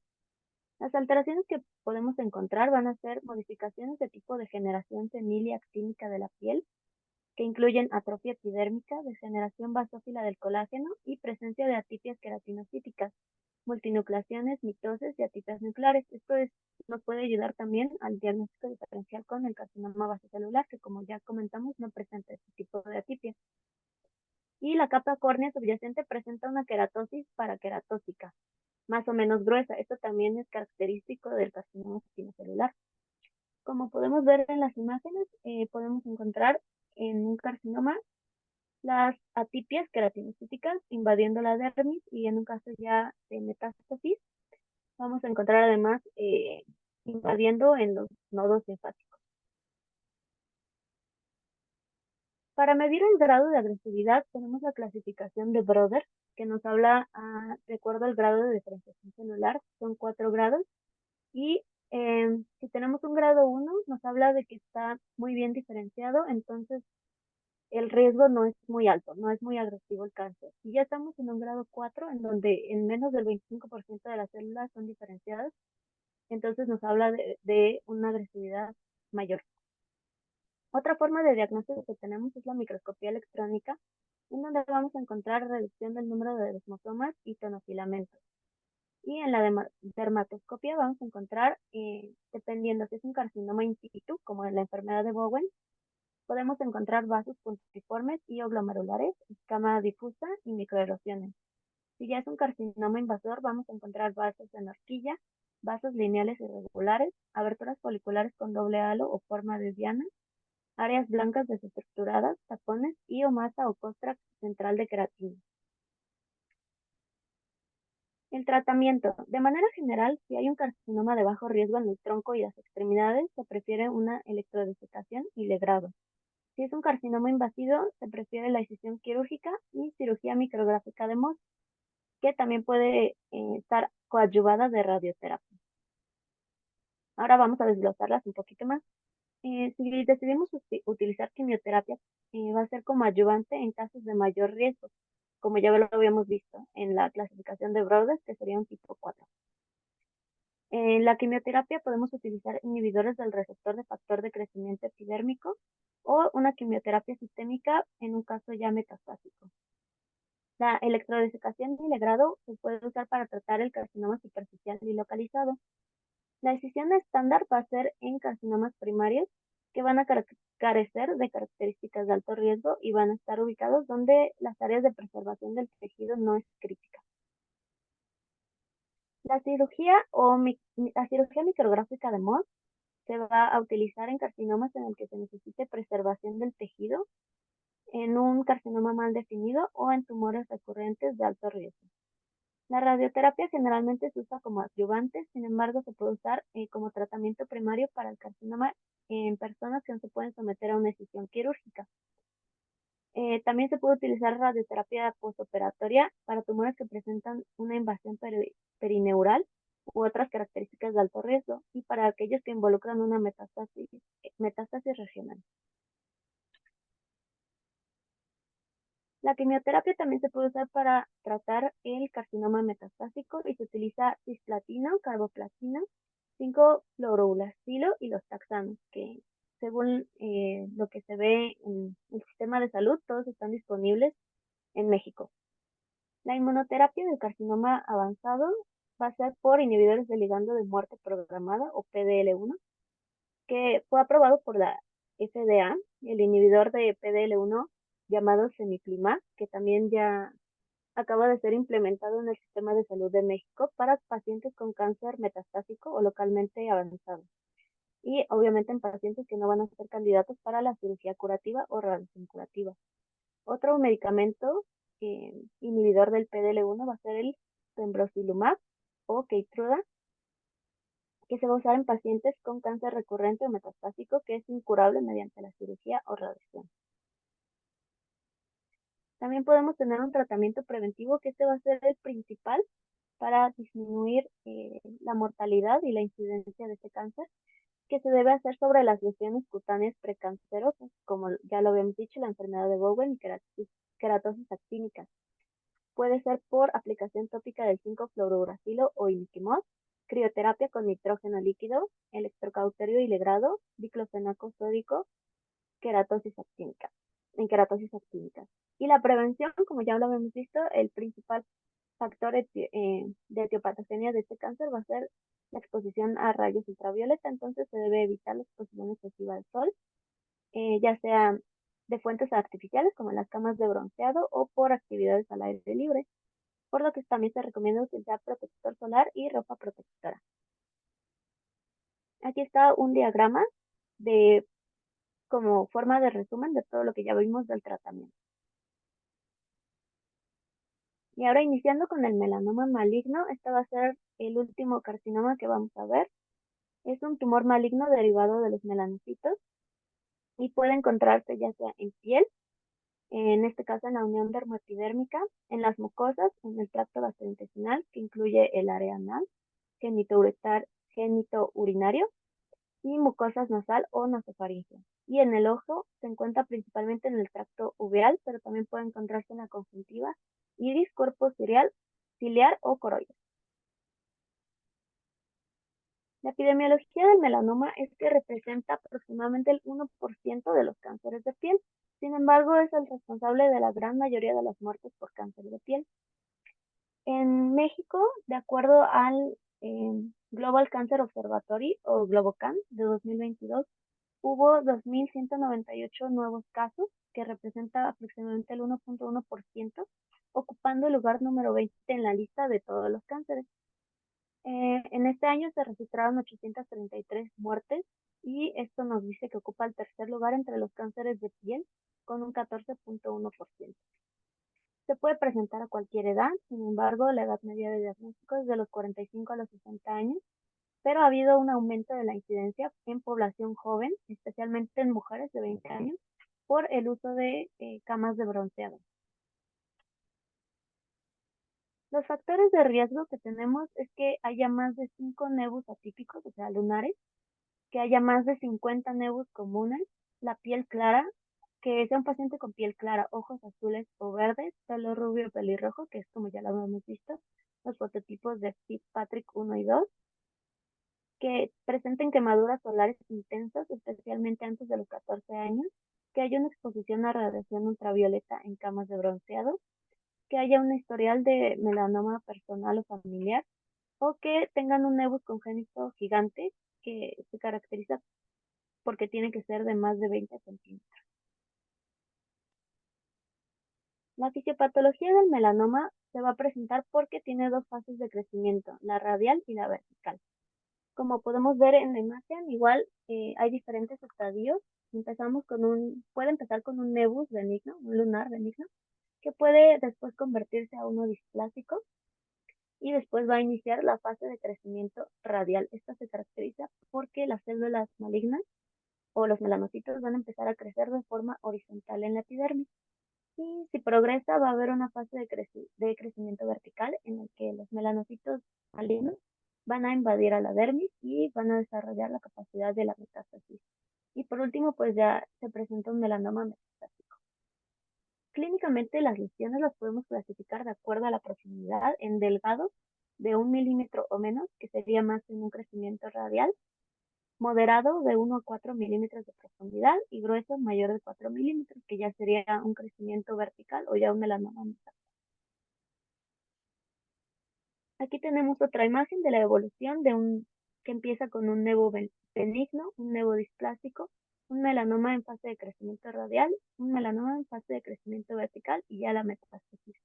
Las alteraciones que podemos encontrar van a ser modificaciones de tipo de degeneración senil y actínica de la piel, que incluyen atrofia epidérmica, degeneración basófila del colágeno y presencia de atipias queratinocíticas, multinucleaciones, mitosis y atipias nucleares. Nos puede ayudar también al diagnóstico diferencial con el carcinoma vasocelular, que como ya comentamos no presenta este tipo de atipias. Y la capa córnea subyacente presenta una queratosis paraqueratótica, más o menos gruesa. Esto también es característico del carcinoma espinocelular. Como podemos ver en las imágenes, podemos encontrar en un carcinoma las atipias queratinocíticas invadiendo la dermis y en un caso ya de metástasis vamos a encontrar además invadiendo en los nodos linfáticos. Para medir el grado de agresividad tenemos la clasificación de Broder, que nos habla, de acuerdo al grado de diferenciación celular, son 4 grados, y si tenemos un grado 1, nos habla de que está muy bien diferenciado, entonces el riesgo no es muy alto, no es muy agresivo el cáncer. Si ya estamos en un grado 4, en donde en menos del 25% de las células son diferenciadas, entonces nos habla de una agresividad mayor. Otra forma de diagnóstico que tenemos es la microscopía electrónica, en donde vamos a encontrar reducción del número de desmosomas y tonofilamentos. Y en la dermatoscopia vamos a encontrar, dependiendo si es un carcinoma in situ, como en la enfermedad de Bowen, podemos encontrar vasos puntiformes y oglomerulares, escama difusa y microerosiones. Si ya es un carcinoma invasor, vamos a encontrar vasos en horquilla, vasos lineales irregulares, aberturas foliculares con doble halo o forma de diana, áreas blancas desestructuradas, tapones y o masa o costra central de queratina. El tratamiento. De manera general, si hay un carcinoma de bajo riesgo en el tronco y las extremidades, se prefiere una electrodesecación y legrado. Si es un carcinoma invasivo, se prefiere la incisión quirúrgica y cirugía micrográfica de Mohs, que también puede estar coadyuvada de radioterapia. Ahora vamos a desglosarlas un poquito más. Si decidimos utilizar quimioterapia, va a ser como adyuvante en casos de mayor riesgo, como ya lo habíamos visto en la clasificación de Brodess, que sería un tipo 4. En la quimioterapia podemos utilizar inhibidores del receptor de factor de crecimiento epidérmico o una quimioterapia sistémica en un caso ya metastásico. La electrodesecación y legrado se puede usar para tratar el carcinoma superficial y localizado. La decisión estándar va a ser en carcinomas primarios que van a carecer de características de alto riesgo y van a estar ubicados donde las áreas de preservación del tejido no es crítica. La cirugía micrográfica de Mohs se va a utilizar en carcinomas en el que se necesite preservación del tejido, en un carcinoma mal definido o en tumores recurrentes de alto riesgo. La radioterapia generalmente se usa como adyuvante, sin embargo se puede usar como tratamiento primario para el carcinoma en personas que no se pueden someter a una decisión quirúrgica. También se puede utilizar radioterapia postoperatoria para tumores que presentan una invasión perineural u otras características de alto riesgo y para aquellos que involucran una metástasis regional. La quimioterapia también se puede usar para tratar el carcinoma metastásico y se utiliza cisplatina, carboplatina, 5-fluorouracilo y los taxanos, que según lo que se ve en el sistema de salud, todos están disponibles en México. La inmunoterapia del carcinoma avanzado va a ser por inhibidores del ligando de muerte programada o PDL1, que fue aprobado por la FDA, el inhibidor de PDL1 llamado Semiplimab, que también ya acaba de ser implementado en el sistema de salud de México para pacientes con cáncer metastásico o localmente avanzado. Y obviamente en pacientes que no van a ser candidatos para la cirugía curativa o radiación curativa. Otro medicamento inhibidor del PDL1 va a ser el pembrolizumab o Keytruda, que se va a usar en pacientes con cáncer recurrente o metastásico que es incurable mediante la cirugía o radiación. También podemos tener un tratamiento preventivo, que este va a ser el principal para disminuir la mortalidad y la incidencia de este cáncer, que se debe hacer sobre las lesiones cutáneas precancerosas, como ya lo habíamos dicho, la enfermedad de Bowen y queratosis actínica. Puede ser por aplicación tópica del 5-fluorouracilo o imiquimod, crioterapia con nitrógeno líquido, electrocauterio y legrado, diclofenaco sódico, en queratosis actínica. Y la prevención, como ya lo habíamos visto, el principal factor de etiopatogenia de este cáncer va a ser la exposición a rayos ultravioleta, entonces se debe evitar la exposición excesiva al sol, ya sea de fuentes artificiales como las camas de bronceado o por actividades al aire libre, por lo que también se recomienda utilizar protector solar y ropa protectora. Aquí está un diagrama de como forma de resumen de todo lo que ya vimos del tratamiento. Y ahora iniciando con el melanoma maligno, este va a ser el último carcinoma que vamos a ver. Es un tumor maligno derivado de los melanocitos y puede encontrarse ya sea en piel, en este caso en la unión dermoepidérmica, en las mucosas, en el tracto gastrointestinal, que incluye el área anal, genitourinario y mucosas nasal o nasofaringea. Y en el ojo se encuentra principalmente en el tracto uveal, pero también puede encontrarse en la conjuntiva, iris, cuerpo ciliar o coroides. La epidemiología del melanoma es que representa aproximadamente el 1% de los cánceres de piel. Sin embargo, es el responsable de la gran mayoría de las muertes por cáncer de piel. En México, de acuerdo al Global Cancer Observatory o GloboCan de 2022, hubo 2.198 nuevos casos, que representa aproximadamente el 1.1%, ocupando el lugar número 20 en la lista de todos los cánceres. En este año se registraron 833 muertes y esto nos dice que ocupa el tercer lugar entre los cánceres de piel con un 14.1%. Se puede presentar a cualquier edad, sin embargo, la edad media de diagnóstico es de los 45 a los 60 años, pero ha habido un aumento de la incidencia en población joven, especialmente en mujeres de 20 años, por el uso de camas de bronceado. Los factores de riesgo que tenemos es que haya más de 5 nevus atípicos, o sea, lunares, que haya más de 50 nevus comunes, la piel clara, que sea un paciente con piel clara, ojos azules o verdes, pelo rubio o pelirrojo, que es como ya lo habíamos visto, los fototipos de Fitzpatrick 1 y 2, que presenten quemaduras solares intensas, especialmente antes de los 14 años, que haya una exposición a radiación ultravioleta en camas de bronceado, que haya un historial de melanoma personal o familiar, o que tengan un nevus congénito gigante que se caracteriza porque tiene que ser de más de 20 centímetros. La fisiopatología del melanoma se va a presentar porque tiene dos fases de crecimiento, la radial y la vertical. Como podemos ver en la imagen, igual hay diferentes estadios. Puede empezar con un nevus benigno, un lunar benigno, que puede después convertirse a uno displásico y después va a iniciar la fase de crecimiento radial. Esta se caracteriza porque las células malignas o los melanocitos van a empezar a crecer de forma horizontal en la epidermis. Y si progresa, va a haber una fase de crecimiento vertical en el que los melanocitos malignos van a invadir a la dermis y van a desarrollar la capacidad de la metástasis. Y por último, pues ya se presenta un melanoma metastásico. Clínicamente, las lesiones las podemos clasificar de acuerdo a la profundidad en delgado de 1 milímetro o menos, que sería más en un crecimiento radial, moderado de 1 a 4 milímetros de profundidad y grueso mayor de 4 milímetros, que ya sería un crecimiento vertical o ya un melanoma metastásico. Aquí tenemos otra imagen de la evolución que empieza con un nevo benigno, un nevo displásico, un melanoma en fase de crecimiento radial, un melanoma en fase de crecimiento vertical y ya la metástasis,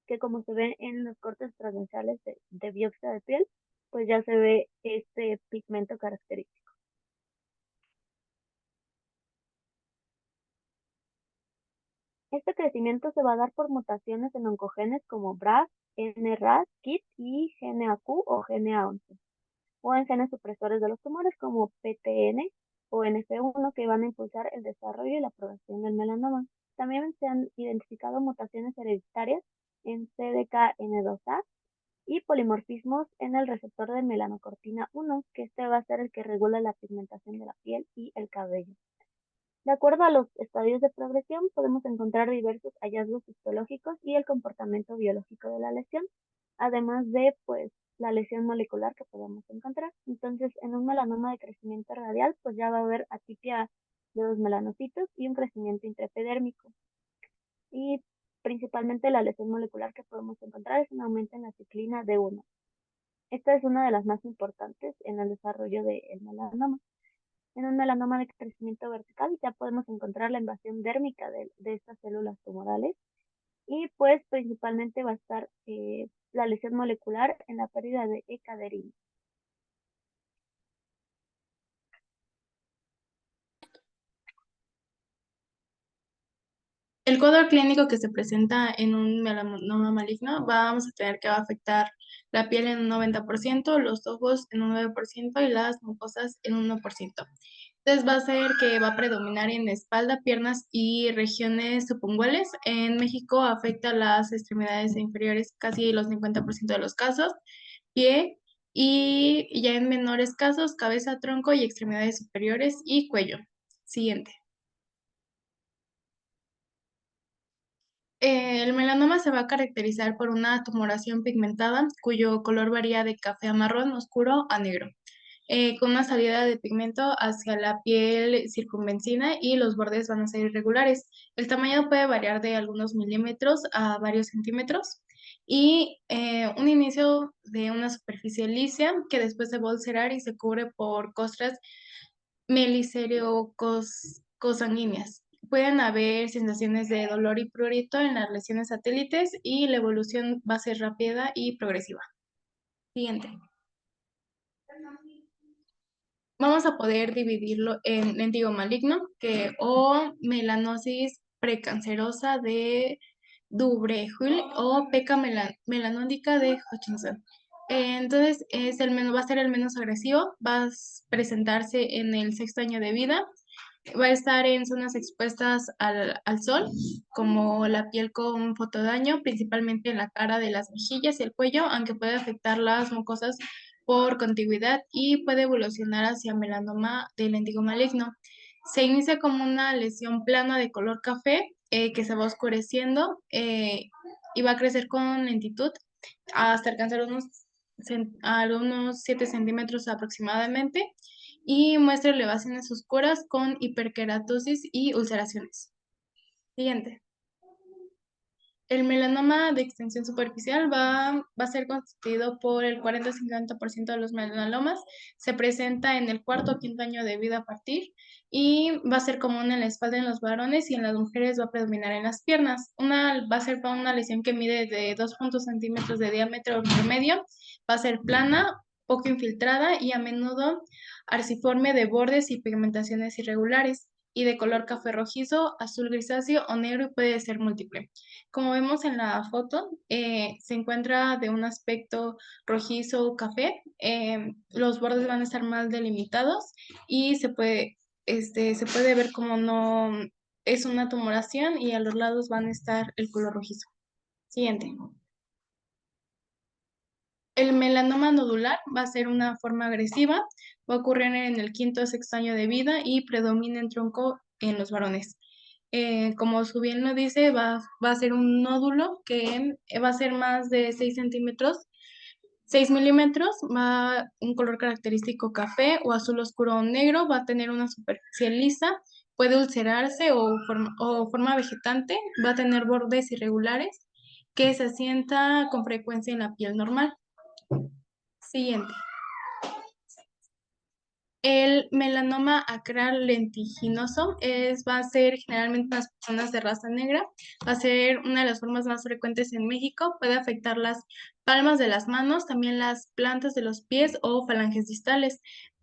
que como se ve en los cortes transversales de biopsia de piel, pues ya se ve este pigmento característico. Este crecimiento se va a dar por mutaciones en oncogenes como BRAF, NRAS, KIT y GNAQ o GNA11, o en genes supresores de los tumores como PTN o NF1 que van a impulsar el desarrollo y la progresión del melanoma. También se han identificado mutaciones hereditarias en CDKN2A y polimorfismos en el receptor de melanocortina 1, que este va a ser el que regula la pigmentación de la piel y el cabello. De acuerdo a los estadios de progresión, podemos encontrar diversos hallazgos histológicos y el comportamiento biológico de la lesión, además de, pues, la lesión molecular que podemos encontrar. Entonces, en un melanoma de crecimiento radial, pues ya va a haber atipia de los melanocitos y un crecimiento intraepidérmico. Y principalmente la lesión molecular que podemos encontrar es un aumento en la ciclina D1. Esta es una de las más importantes en el desarrollo del melanoma. En un melanoma de crecimiento vertical ya podemos encontrar la invasión dérmica de estas células tumorales y pues principalmente va a estar la lesión molecular en la pérdida de E-caderina. El cuadro clínico que se presenta en un melanoma maligno, vamos a tener que va a afectar la piel en un 90%, los ojos en un 9% y las mucosas en un 1%. Entonces va a ser que va a predominar en espalda, piernas y regiones subunguales. En México afecta a las extremidades inferiores casi los 50% de los casos, pie y ya en menores casos cabeza, tronco y extremidades superiores y cuello. Siguiente. El melanoma se va a caracterizar por una tumoración pigmentada cuyo color varía de café a marrón oscuro a negro, con una salida de pigmento hacia la piel circunvencina y los bordes van a ser irregulares. El tamaño puede variar de algunos milímetros a varios centímetros y un inicio de una superficie lisa que después se va a ulcerar y se cubre por costras cosanguíneas. Pueden haber sensaciones de dolor y prurito en las lesiones satélites y la evolución va a ser rápida y progresiva. Siguiente. Vamos a poder dividirlo en lentigo maligno o melanosis precancerosa de Dubreuil o peca melanódica de Hutchinson. Entonces, va a ser el menos agresivo, va a presentarse en el sexto año de vida, va a estar en zonas expuestas al sol, como la piel con fotodaño, principalmente en la cara de las mejillas y el cuello, aunque puede afectar las mucosas por contigüidad y puede evolucionar hacia melanoma del índigo maligno. Se inicia como una lesión plana de color café que se va oscureciendo y va a crecer con lentitud hasta alcanzar unos 7 centímetros aproximadamente y muestra elevaciones oscuras con hiperkeratosis y ulceraciones. Siguiente. El melanoma de extensión superficial va a ser constituido por el 40-50% de los melanomas. Se presenta en el cuarto o quinto año de vida a partir y va a ser común en la espalda en los varones y en las mujeres va a predominar en las piernas. Va a ser para una lesión que mide de 2 centímetros de diámetro promedio. Va a ser plana, poco infiltrada y a menudo arciforme de bordes y pigmentaciones irregulares y de color café rojizo, azul grisáceo o negro y puede ser múltiple. Como vemos en la foto, se encuentra de un aspecto rojizo café. Los bordes van a estar más delimitados y se puede ver como no es una tumoración y a los lados van a estar el color rojizo. Siguiente. El melanoma nodular va a ser una forma agresiva, va a ocurrir en el quinto o sexto año de vida y predomina en tronco en los varones. Como su bien lo dice, va a ser un nódulo que va a ser más de 6 centímetros, 6 milímetros, va un color característico café o azul oscuro o negro, va a tener una superficie lisa, puede ulcerarse o forma vegetante, va a tener bordes irregulares que se asienta con frecuencia en la piel normal. Siguiente. El melanoma acral lentiginoso va a ser generalmente en las personas de raza negra, va a ser una de las formas más frecuentes en México, puede afectar las palmas de las manos, también las plantas de los pies o falanges distales.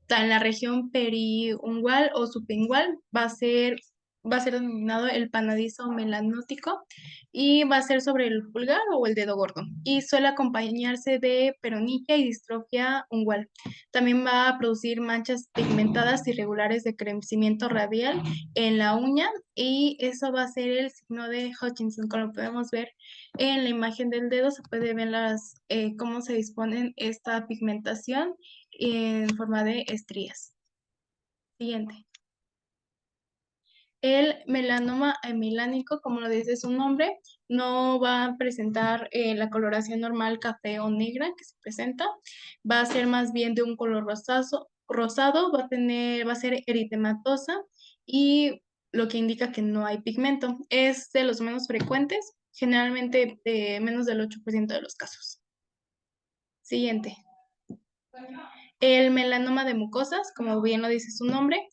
En la región periungual o subingual va a ser denominado el panadizo melanótico y va a ser sobre el pulgar o el dedo gordo y suele acompañarse de peronilla y distrofia ungual. También va a producir manchas pigmentadas irregulares de crecimiento radial en la uña y eso va a ser el signo de Hutchinson. Como podemos ver en la imagen del dedo, se puede ver cómo se disponen esta pigmentación en forma de estrías. Siguiente. El melanoma amilánico, como lo dice su nombre, no va a presentar la coloración normal café o negra que se presenta, va a ser más bien de un color rosado, va a ser eritematosa y lo que indica que no hay pigmento. Es de los menos frecuentes, generalmente de menos del 8% de los casos. Siguiente. El melanoma de mucosas, como bien lo dice su nombre,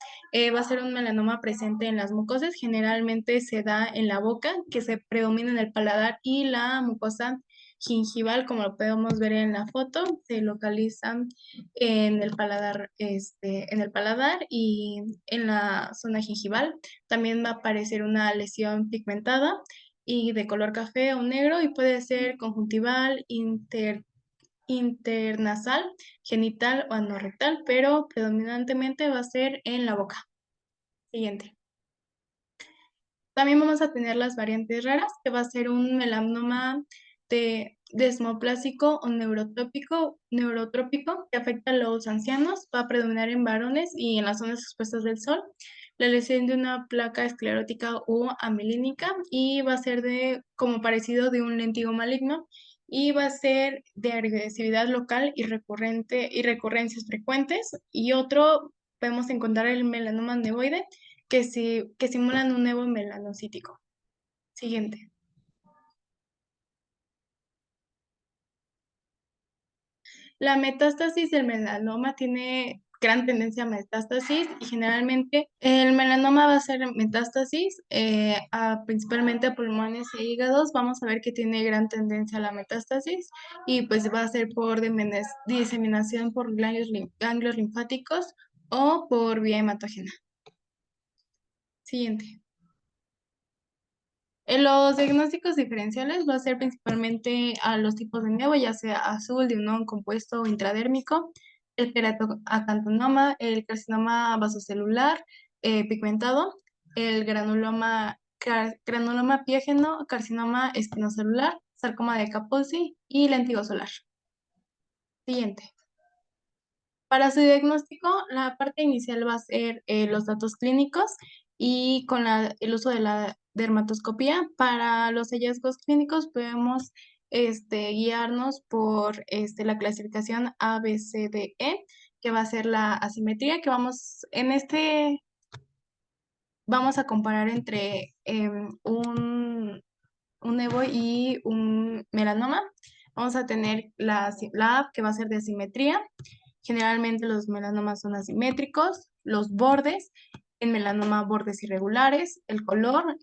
va a ser un melanoma presente en las mucosas. Generalmente se da en la boca, que se predomina en el paladar y la mucosa gingival, como lo podemos ver en la foto, se localiza en el paladar y en la zona gingival. También va a aparecer una lesión pigmentada y de color café o negro y puede ser conjuntival, internasal, genital o anorrectal, pero predominantemente va a ser en la boca. Siguiente. También vamos a tener las variantes raras, que va a ser un melanoma de desmoplásico o neurotrópico que afecta a los ancianos, va a predominar en varones y en las zonas expuestas del sol. La lesión de una placa esclerótica o amielínica y va a ser de como parecido de un lentigo maligno y va a ser de agresividad local y recurrente y recurrencias frecuentes. Y otro, podemos encontrar el melanoma nevoide que simulan un nevo melanocítico. Siguiente. La metástasis del melanoma tiene gran tendencia a metástasis y generalmente el melanoma va a ser metástasis principalmente a pulmones e hígados. Vamos a ver que tiene gran tendencia a la metástasis y pues va a ser por diseminación por ganglios linfáticos o por vía hematógena. Siguiente. En los diagnósticos diferenciales va a ser principalmente a los tipos de nevo, ya sea azul, de un compuesto o intradérmico, el queratoacantonoma, el carcinoma vasocelular pigmentado, el granuloma piégeno, carcinoma espinocelular, sarcoma de Kaposi y lentigo solar. Siguiente. Para su diagnóstico, la parte inicial va a ser los datos clínicos y con el uso de la dermatoscopía. Para los hallazgos clínicos podemos guiarnos por la clasificación ABCDE, que va a ser la asimetría, que vamos a comparar entre un EVO y un melanoma. Vamos a tener la A, que va a ser de asimetría. Generalmente los melanomas son asimétricos, los bordes, en melanoma bordes irregulares, el color,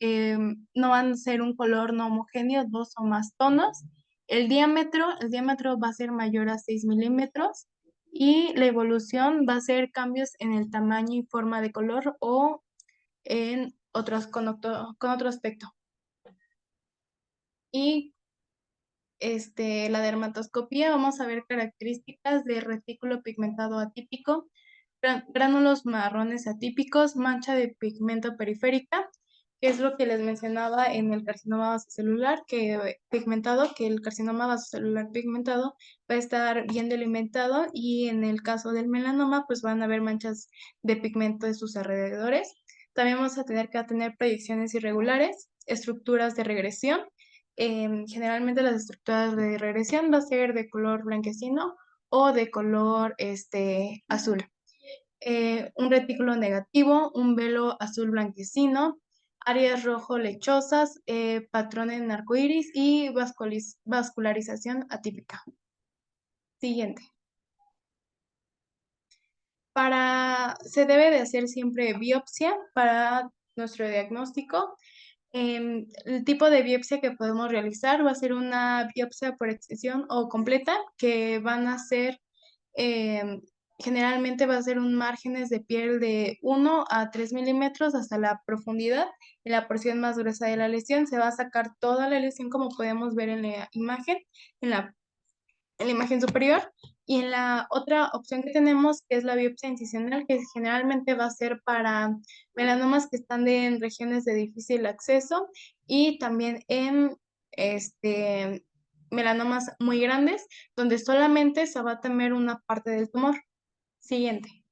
no van a ser un color no homogéneo, dos o más tonos. El diámetro va a ser mayor a 6 milímetros y la evolución va a ser cambios en el tamaño y forma de color o en con otro aspecto. Y la dermatoscopía, vamos a ver características de retículo pigmentado atípico, gránulos marrones atípicos, mancha de pigmento periférica, que es lo que les mencionaba en el carcinoma vasocelular que el carcinoma vasocelular pigmentado va a estar bien delimitado y en el caso del melanoma pues van a haber manchas de pigmento de sus alrededores. También vamos a tener que tener proyecciones irregulares, estructuras de regresión. Generalmente las estructuras de regresión va a ser de color blanquecino o de color azul. Un retículo negativo, un velo azul blanquecino, áreas rojo lechosas, patrón en arcoíris y vascularización atípica. Siguiente. Se debe de hacer siempre biopsia para nuestro diagnóstico. El tipo de biopsia que podemos realizar va a ser una biopsia por excisión o completa, que van a ser, em, generalmente va a ser un márgenes de piel de 1 a 3 milímetros hasta la profundidad. En la porción más gruesa de la lesión se va a sacar toda la lesión como podemos ver en la imagen, en la imagen superior. Y en la otra opción que tenemos, que es la biopsia incisional, que generalmente va a ser para melanomas que están en regiones de difícil acceso y también en melanomas muy grandes, donde solamente se va a tener una parte del tumor. Siguiente.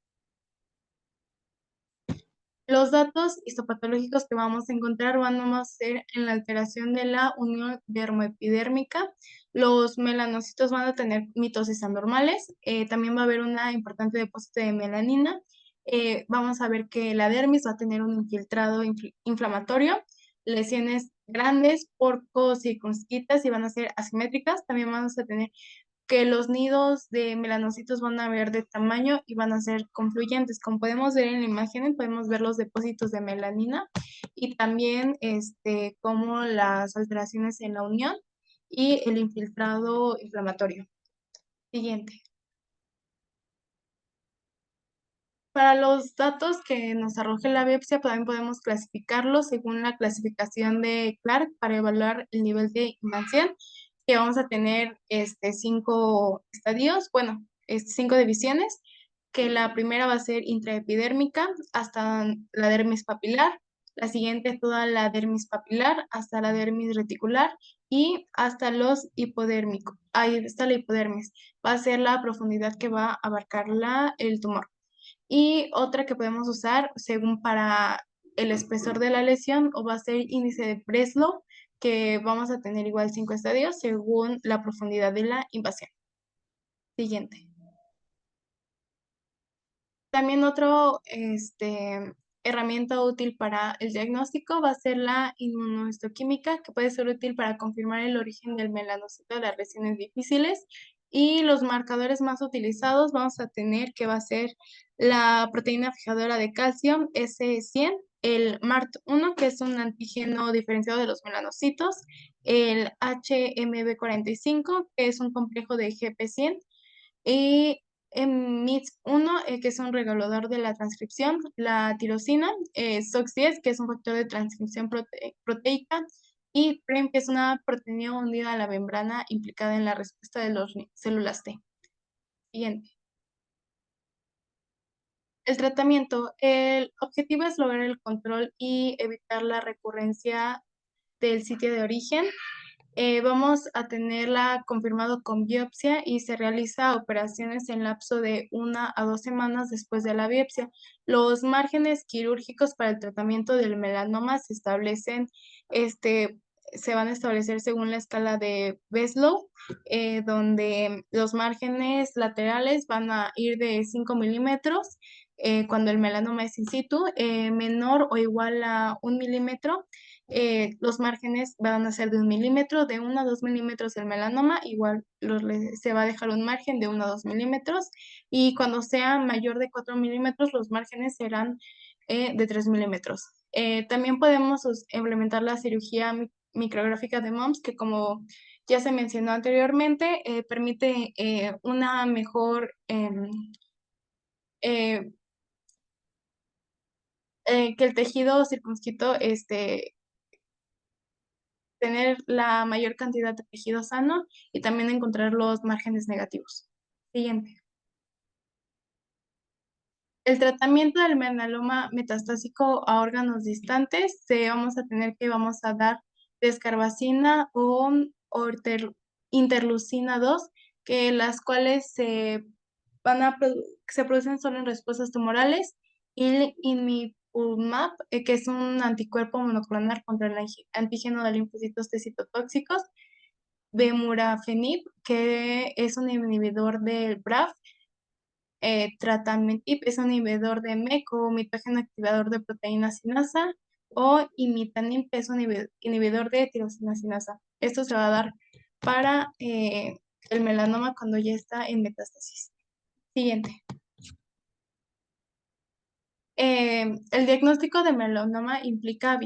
Los datos histopatológicos que vamos a encontrar van a ser en la alteración de la unión dermoepidérmica. Los melanocitos van a tener mitosis anormales. También va a haber una importante depósito de melanina. Vamos a ver que la dermis va a tener un infiltrado inflamatorio, lesiones grandes, porcocircunscritas y van a ser asimétricas. También vamos a tener que los nidos de melanocitos van a ver de tamaño y van a ser confluyentes. Como podemos ver en la imagen, podemos ver los depósitos de melanina y también como las alteraciones en la unión y el infiltrado inflamatorio. Siguiente. Para los datos que nos arroje la biopsia, también podemos clasificarlos según la clasificación de Clark para evaluar el nivel de invasión, que vamos a tener 5 estadios, bueno, 5 divisiones. que la primera va a ser intraepidérmica hasta la dermis papilar, la siguiente toda la dermis papilar hasta la dermis reticular y hasta los hipodérmicos. Ahí está la hipodermis. Va a ser la profundidad que va a abarcar el tumor. Y otra que podemos usar según para el espesor de la lesión o va a ser índice de Breslow, que vamos a tener igual 5 estadios según la profundidad de la invasión. Siguiente. También otro herramienta útil para el diagnóstico va a ser la inmunohistoquímica, que puede ser útil para confirmar el origen del melanocito de las lesiones difíciles. Y los marcadores más utilizados vamos a tener que va a ser la proteína fijadora de calcio S100, el MART1, que es un antígeno diferenciado de los melanocitos, el HMB45, que es un complejo de GP100, y en MIT1, que es un regulador de la transcripción, la tirosina, SOX10, que es un factor de transcripción proteica, y PRIM, que es una proteína unida a la membrana implicada en la respuesta de las células T. Siguiente. El tratamiento. El objetivo es lograr el control y evitar la recurrencia del sitio de origen. Vamos a tenerla confirmado con biopsia y se realiza operaciones en lapso de 1 a 2 semanas después de la biopsia. Los márgenes quirúrgicos para el tratamiento del melanoma se van a establecer según la escala de Breslow, donde los márgenes laterales van a ir de 5 milímetros cuando el melanoma es in situ, menor o igual a 1 milímetro. Los márgenes van a ser de 1 milímetro, de 1 a 2 milímetros el melanoma, igual se va a dejar un margen de 1 a 2 milímetros, y cuando sea mayor de 4 milímetros, los márgenes serán de 3 milímetros. También podemos implementar la cirugía micrográfica de MOMS, que como ya se mencionó anteriormente, permite una mejor eh, que el tejido circunscrito tener la mayor cantidad de tejido sano y también encontrar los márgenes negativos. Siguiente. El tratamiento del melanoma metastásico a órganos distantes, vamos a dar descarbazina o interleucina 2, que las cuales se producen solo en respuestas tumorales, y imiplumab, que es un anticuerpo monoclonal contra el antígeno de linfocitos T citotóxicos, Bemurafenib, que es un inhibidor del BRAF, Tratamenib es un inhibidor de MEK o mitógeno activador de proteína sinasa, o Imitanib, que es un inhibidor de tirosina sinasa. Esto se va a dar para el melanoma cuando ya está en metástasis. Siguiente. El diagnóstico de melanoma implica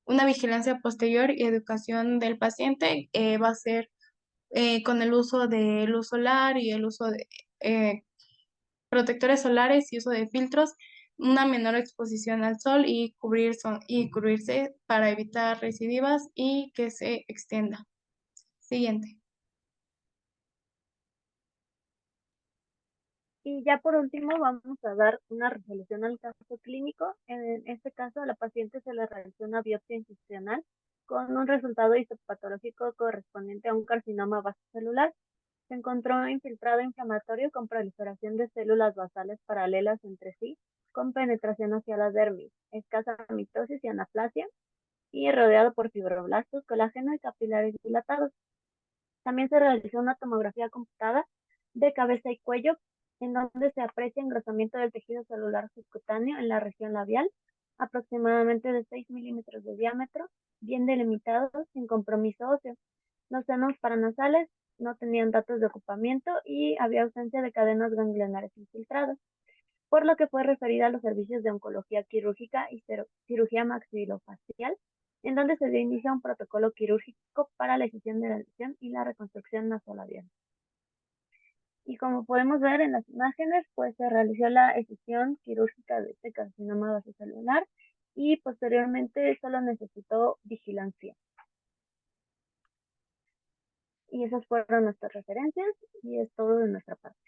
una vigilancia posterior y educación del paciente. Va a ser con el uso de luz solar y el uso de protectores solares y uso de filtros, una menor exposición al sol y cubrirse para evitar recidivas y que se extienda. Siguiente. Y ya por último vamos a dar una resolución al caso clínico. En este caso a la paciente se le realizó una biopsia incisional con un resultado histopatológico correspondiente a un carcinoma vasocelular. Se encontró infiltrado inflamatorio con proliferación de células basales paralelas entre sí, con penetración hacia la dermis, escasa mitosis y anaplasia, y rodeado por fibroblastos, colágeno y capilares dilatados. También se realizó una tomografía computada de cabeza y cuello, en donde se aprecia engrosamiento del tejido celular subcutáneo en la región labial, aproximadamente de 6 milímetros de diámetro, bien delimitados, sin compromiso óseo. Los senos paranasales no tenían datos de ocupamiento y había ausencia de cadenas ganglionares infiltradas, por lo que fue referida a los servicios de oncología quirúrgica y cirugía maxilofacial, en donde se dio inicio a un protocolo quirúrgico para la excisión de la lesión y la reconstrucción nasolabial. Y como podemos ver en las imágenes, pues se realizó la excisión quirúrgica de este carcinoma vasocelular y posteriormente solo necesitó vigilancia. Y esas fueron nuestras referencias y es todo de nuestra parte.